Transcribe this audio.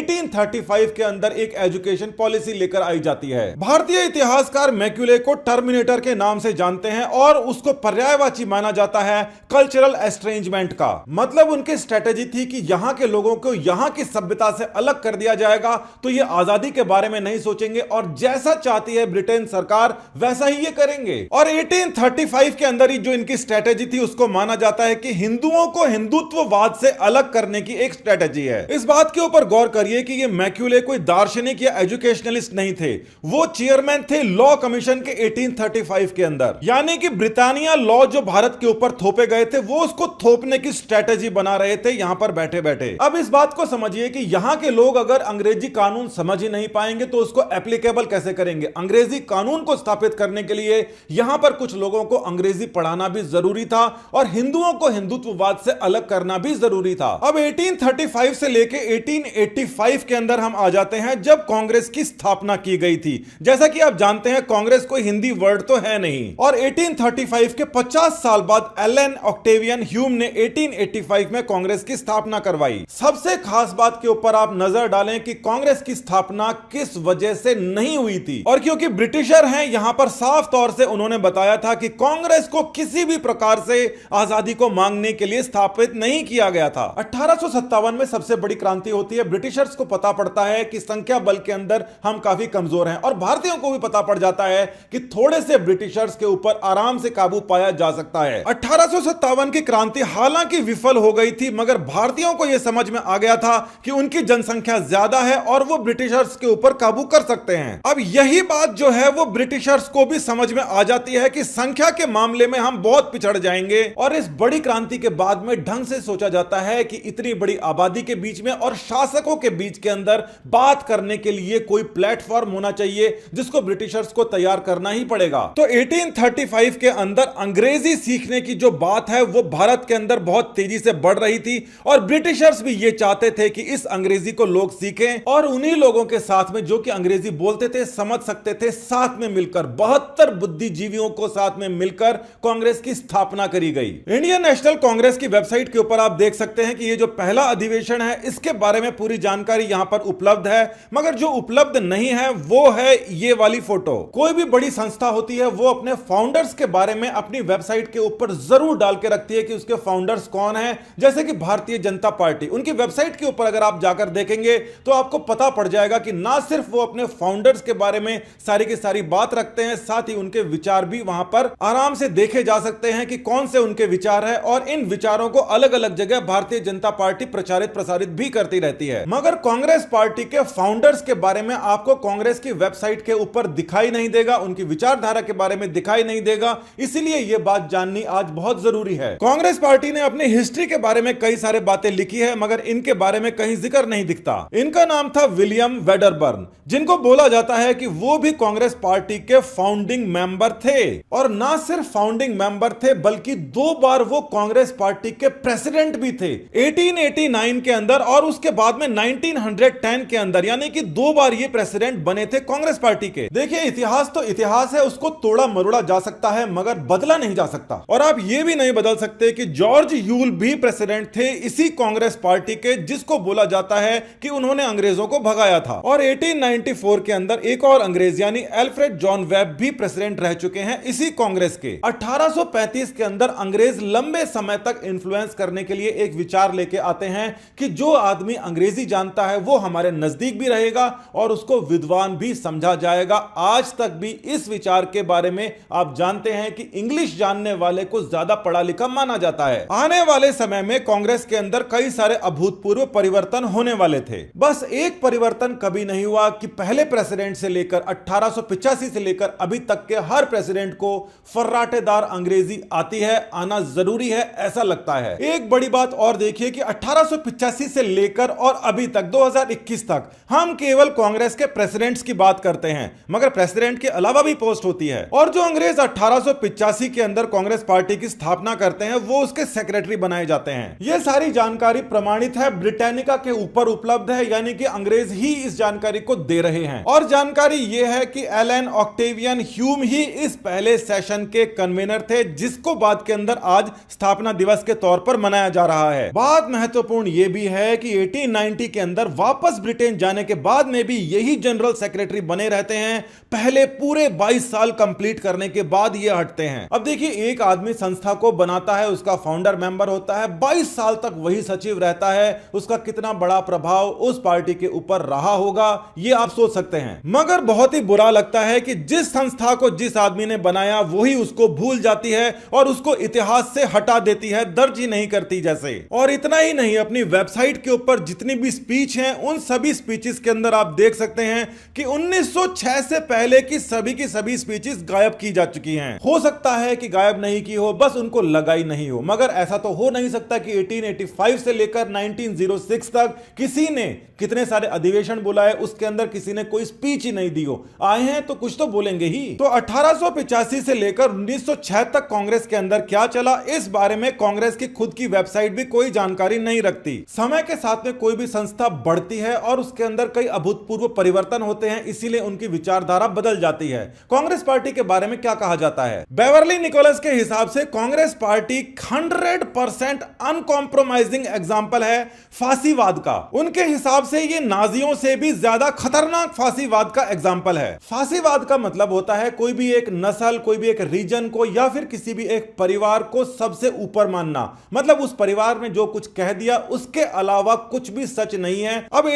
1835 के अंदर एक एजुकेशन पॉलिसी लेकर आई जाती है। भारतीय इतिहासकार मैक्यूले को टर्मिनेटर के नाम से जानते हैं और उसको पर्यायवाची माना जाता है कल्चरल एस्ट्रेंजमेंट का। मतलब उनकी स्ट्रेटेजी थी कि यहां के लोगों को यहां की सभ्यता से अलग कर दिया जाएगा तो ये आजादी के बारे में नहीं सोचेंगे और जैसा चाहती है ब्रिटेन सरकार वैसा ही ये करेंगे। और 1835 के अंदर ही जो इनकी स्ट्रेटेजी थी उसको माना जाता है कि हिंदुओं को हिंदुत्ववाद से अलग करने की एक स्ट्रेटेजी है। इस बात के ऊपर गौर करिए कि ये मैक्यूले कोई दार्शनिक या एजुकेशनलिस्ट नहीं थे, वो चेयरमैन थे लॉ कमीशन के 1835 के अंदर। यानी कि ब्रिटानिया लॉ जो भारत के ऊपर थोपे गए थे वो उसको थोपने की स्ट्रेटेजी बना रहे थे यहां पर बैठे बैठे। अब इस बात को समझिए कि यहां के लोग अगर अंग्रेजी कानून समझ ही नहीं पाएंगे तो उसको एप्लीकेबल कैसे करेंगे। अंग्रेजी कानून को स्थापित करने के लिए यहां पर कुछ लोगों को अंग्रेजी पढ़ाना भी जरूरी था और हिंदुओं को हिंदुत्ववाद से अलग करना भी जरूरी था। अब 1835 से लेके 1885 के अंदर हम आ जाते हैं जब कांग्रेस की स्थापना की गई थी। जैसा कि आप जानते हैं कांग्रेस कोई हिंदी वर्ड तो है नहीं और 1835 के 50 साल बाद एलन ऑक्टेवियन ह्यूम ने 1885 में कांग्रेस की स्थापना करवाई। सबसे खास बात के ऊपर आप नजर डालें कि कांग्रेस की स्थापना किस वजह से नहीं हुई थी और क्योंकि ब्रिटिशर हैं यहां पर साफ तौर से उन्होंने बताया था कि कांग्रेस को किसी भी प्रकार से आजादी को मांगने के लिए स्थापित नहीं किया गया था। 1857 में सबसे बड़ी क्रांति होती है। ब्रिटिशर्स को पता पड़ता है कि संख्या बल के अंदर हम काफी कमजोर हैं और भारतीयों को भी पता पड़ जाता है कि थोड़े से ब्रिटिशर्स के ऊपर आराम से काबू पाया जा सकता है। 1857 की क्रांति हालांकि विफल हो गई थी मगर भारतीयों को यह समझ में आ गया था कि उनकी जनसंख्या ज्यादा है और वो ब्रिटिशर्स के ऊपर काबू कर सकते हैं। अब यही बात जो है वो ब्रिटिशर्स को भी समझ में आ जाती है कि संख्या के मामले में हम बहुत पिछड़ जाएंगे और इस बड़ी क्रांति के बाद में ढंग से सोचा जाता है कि इतनी बड़ी आबादी के बीच में और शासकों के बीच के अंदर बात करने के लिए कोई प्लेटफॉर्म होना चाहिए जिसको ब्रिटिशर्स को तैयार करना ही पड़ेगा। तो 1835 के अंदर अंग्रेजी सीखने की जो बात है वो भारत के अंदर बहुत तेजी से बढ़ रही थी और ब्रिटिशर्स भी ये चाहते थे कि इस अंग्रेजी को लोग सीखें और उन्हीं लोगों के साथ में जो कि अंग्रेजी बोलते थे समझ सकते थे साथ में मिलकर 72 बुद्धिजीवियों को साथ में मिलकर कांग्रेस की स्थापना करी गई। इंडियन नेशनल कांग्रेस की वेबसाइट के ऊपर आप देख सकते हैं कि ये जो पहला अधिवेशन है इसके बारे में पूरी जानकारी यहां पर उपलब्ध है मगर जो उपलब्ध नहीं है वो है ये वाली फोटो। कोई भी बड़ी संस्था होती है वो अपने फाउंडर्स के बारे में अपनी वेबसाइट के ऊपर जरूर डाल के रखती है कि उसके फाउंडर्स कौन है। जैसे कि भारतीय जनता पार्टी, उनकी वेबसाइट के ऊपर अगर आप जाकर देखेंगे तो आपको पता पड़ जाएगा कि ना सिर्फ वो अपने फाउंडर्स के बारे में सारी की सारी बात रखते हैं साथ ही उनके विचार भी वहां पर आराम से देखे जा सकते हैं कि कौन से उनके विचार है और इन विचारों को अलग अलग जगह भारतीय जनता पार्टी प्रचारित प्रसारित भी करती रहती है। मगर कांग्रेस पार्टी के फाउंडर्स के बारे में आपको कांग्रेस की वेबसाइट के ऊपर दिखाई नहीं देगा, उनकी विचारधारा के बारे में दिखाई नहीं देगा। इसीलिए यह बात जाननी आज बहुत जरूरी है। कांग्रेस पार्टी ने अपनी हिस्ट्री के बारे में कई सारे बातें लिखी है मगर इनके बारे में कहीं जिक्र नहीं दिखता। इनका नाम था विलियम वेडरबर्न, जिनको बोला जाता है कि वो भी कांग्रेस पार्टी के फाउंडिंग मेंबर थे और ना सिर्फ फाउंडिंग मेंबर थे बल्कि 2 बार वो कांग्रेस पार्टी के प्रेसिडेंट भी थे, 1889 के अंदर और उसके बाद में 1910 के अंदर, यानी कि 2 बार ये प्रेसिडेंट बने थे कांग्रेस पार्टी के। देखिए इतिहास तो इतिहास है, उसको तोड़ा मरोड़ा जा सकता है मगर बदला नहीं जा सकता। और आप ये भी नहीं बदल सकते कि जॉर्ज यूल भी प्रेसिडेंट थे इसी कांग्रेस पार्टी के, जिसको बोला जाता है कि उन्होंने अंग्रेजों को भगाया था। और 1894 के अंदर एक और अंग्रेज यानी अल्फ्रेड जॉन वेब भी प्रेसिडेंट रह चुके हैं इसी कांग्रेस के। 1835 के अंदर अंग्रेज लंबे समय तक इन्फ्लुएंस करने के लिए एक विचार लेके आते हैं कि जो आदमी अंग्रेजी जानता है वो हमारे नजदीक भी रहेगा और उसको विद्वान भी समझा जाएगा। आज तक भी इस विचार के बारे में आप जानते हैं कि इंग्लिश जानने वाले को ज्यादा पढ़ा लिखा माना जाता है। आने वाले समय में कांग्रेस के अंदर कई सारे अभूतपूर्व परिवर्तन होने वाले थे। बस एक परिवर्तन कभी नहीं हुआ कि पहले प्रेसिडेंट से लेकर 1885 से लेकर अभी तक के हर प्रेसिडेंट को फर्राटेदार अंग्रेजी आती है, आना जरूरी है ऐसा लगता है। एक बड़ी बात और देखिए कि 1885 से लेकर और अभी तक 2021 तक हम केवल कांग्रेस के प्रेसिडेंट्स की बात करते हैं मगर प्रेसिडेंट के अलावा भी पोस्ट होती है। और जो अंग्रेज 1885 के अंदर कांग्रेस पार्टी की स्थापना करते हैं वो उसके सेक्रेटरी बनाए जाते हैं। यह सारी जानकारी प्रमाणित है, ब्रिटानिका के ऊपर उपलब्ध है, यानी कि अंग्रेज ही इस जानकारी को दे रहे हैं। और जानकारी यह है कि एलन ऑक्टेवियन ह्यूम ही इस पहले सेशन के कन्वीनर थे जिसको बाद के अंदर आज स्थापना दिवस के तौर पर मनाया जा रहा है। बात महत्वपूर्ण यह भी है कि 1890 के अंदर वापस ब्रिटेन जाने के बाद में भी यही जनरल सेक्रेटरी बने रहते हैं, पहले पूरे 22 साल कंप्लीट करने के बाद ये हटते हैं। अब देखिए, एक आदमी संस्था को बनाता है, उसका फाउंडर मेंबर होता है, 22 साल तक वही सचिव रहता है, उसका कितना बड़ा प्रभाव उस पार्टी के ऊपर रहा होगा ये आप सोच सकते हैं। मगर बहुत ही बुरा लगता है कि जिस संस्था को जिस आदमी ने बनाया वही उसको भूल जाती है और उसको इतिहास से हटा देती है, दर्ज ही नहीं करती जैसे। और इतना ही नहीं, अपनी वेबसाइट के ऊपर जितनी भी स्पीच हैं उन सभी स्पीचेस के अंदर आप देख सकते हैं कि 1906 से पहले की सभी स्पीचेस गायब की जा चुकी हैं। हो सकता है कि गायब नहीं की हो, बस उनको लगाई नहीं हो, मगर ऐसा तो हो नहीं सकता कि 1885 से लेकर 1906 तक किसी ने कितने सारे अधिवेशन बुलाए, उसके अंदर किसी ने कोई स्पीच ही नहीं दी हो। आए हैं तो कुछ तो बोलेंगे ही। तो 1885 से लेकर 1906 तक कांग्रेस के अंदर क्या चला, इस बारे में कांग्रेस की खुद की वेबसाइट भी कोई जानकारी नहीं रखती। समय के साथ में कोई भी संस्था बढ़ती है और उसके अंदर कई अभूतपूर्व परिवर्तन होते हैं, इसीलिए उनकी विचारधारा बदल जाती है। कांग्रेस पार्टी के बारे में क्या कहा जाता है? बेवरली निकोलस के हिसाब से कांग्रेस पार्टी 100% अनकॉम्प्रोमाइजिंग एग्जाम्पल है फांसीवाद का। उनके हिसाब से ये नाजियों से भी ज्यादा खतरनाक फांसीवाद का एग्जाम्पल है। फांसीवाद का मतलब होता है कोई भी एक नस्ल, कोई भी एक रीजन को या फिर किसी भी एक परिवार को सबसे ऊपर मानना, मतलब उस परिवार में जो कुछ कह दिया उसके अलावा कुछ भी सच नहीं है। अब